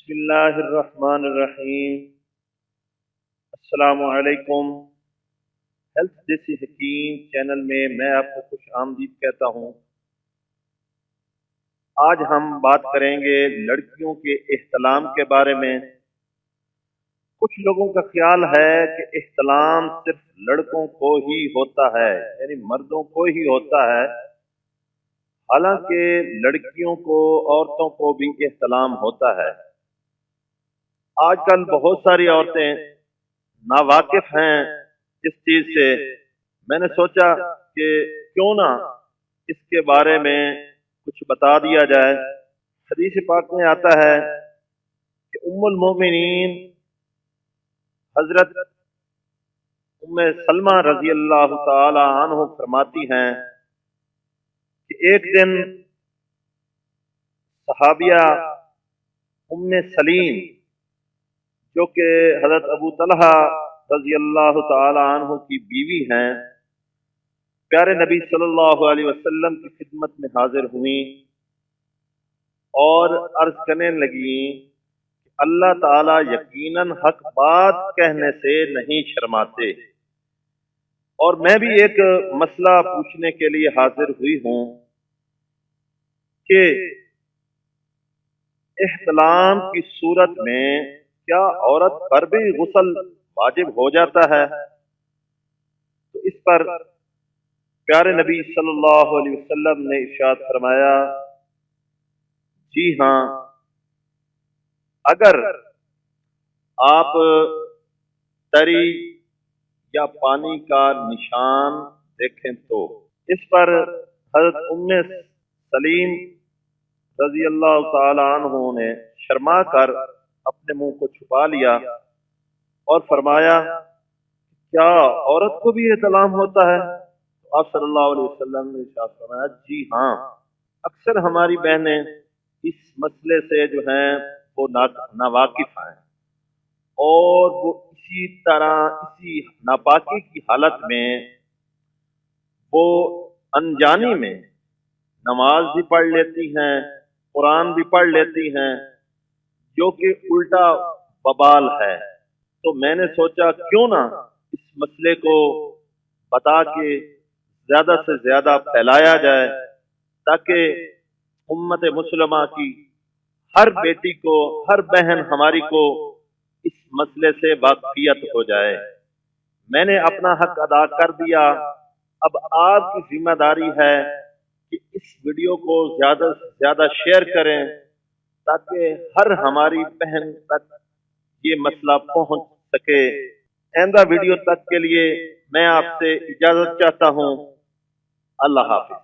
بسم اللہ الرحمن الرحیم۔ السلام علیکم۔ ہیلتھ دیسی حکیم چینل میں آپ کو خوش آمدید کہتا ہوں۔ آج ہم بات کریں گے لڑکیوں کے احتلام کے بارے میں۔ کچھ لوگوں کا خیال ہے کہ احتلام صرف لڑکوں کو ہی ہوتا ہے، یعنی مردوں کو ہی ہوتا ہے، حالانکہ لڑکیوں کو، عورتوں کو بھی احتلام ہوتا ہے۔ آج کل بہت ساری عورتیں ناواقف ہیں اس چیز سے۔ میں نے سوچا کہ کیوں نہ اس کے بارے میں کچھ بتا دیا جائے۔ حدیث پاک میں آتا ہے کہ ام المومنین حضرت ام سلمہ رضی اللہ تعالی عنہ فرماتی ہیں کہ ایک دن صحابیہ ام سلیم، جو کہ حضرت ابو طلحہ رضی اللہ تعالی عنہ کی بیوی ہیں، پیارے نبی صلی اللہ علیہ وسلم کی خدمت میں حاضر ہوئیں اور عرض کرنے لگیں کہ اللہ تعالیٰ یقیناً حق بات کہنے سے نہیں شرماتے، اور میں بھی ایک مسئلہ پوچھنے کے لیے حاضر ہوئی ہوں کہ احتلام کی صورت میں کیا عورت پر بھی غسل واجب ہو جاتا ہے؟ تو اس پر پیارے نبی صلی اللہ علیہ وسلم نے ارشاد فرمایا، جی ہاں، اگر آپ تری یا پانی کا نشان دیکھیں تو۔ اس پر حضرت ام سلیم رضی اللہ تعالی عنہ نے شرما کر اپنے منہ کو چھپا لیا اور فرمایا، کیا عورت کو بھی احتلام ہوتا ہے؟ آپ صلی اللہ علیہ وسلم نے ارشاد فرمایا، جی ہاں، اکثر ہماری بہنیں اس مسئلے سے جو ہیں وہ ناواقف ہیں، اور وہ اسی طرح اسی ناپاکی کی حالت میں وہ انجانی میں نماز بھی پڑھ لیتی ہیں، قرآن بھی پڑھ لیتی ہیں، جو کہ الٹا وبال ہے۔ تو میں نے سوچا کیوں نہ اس مسئلے کو بتا کے زیادہ سے زیادہ پھیلایا جائے، تاکہ امت مسلمہ کی ہر بیٹی کو، ہر بہن ہماری کو اس مسئلے سے واقفیت ہو جائے۔ میں نے اپنا حق ادا کر دیا، اب آپ کی ذمہ داری ہے کہ اس ویڈیو کو زیادہ سے زیادہ شیئر کریں، تاکہ ہر ہماری بہن تک یہ مسئلہ پہنچ سکے۔ آئندہ ویڈیو تک کے لیے میں آپ سے اجازت چاہتا ہوں۔ اللہ حافظ۔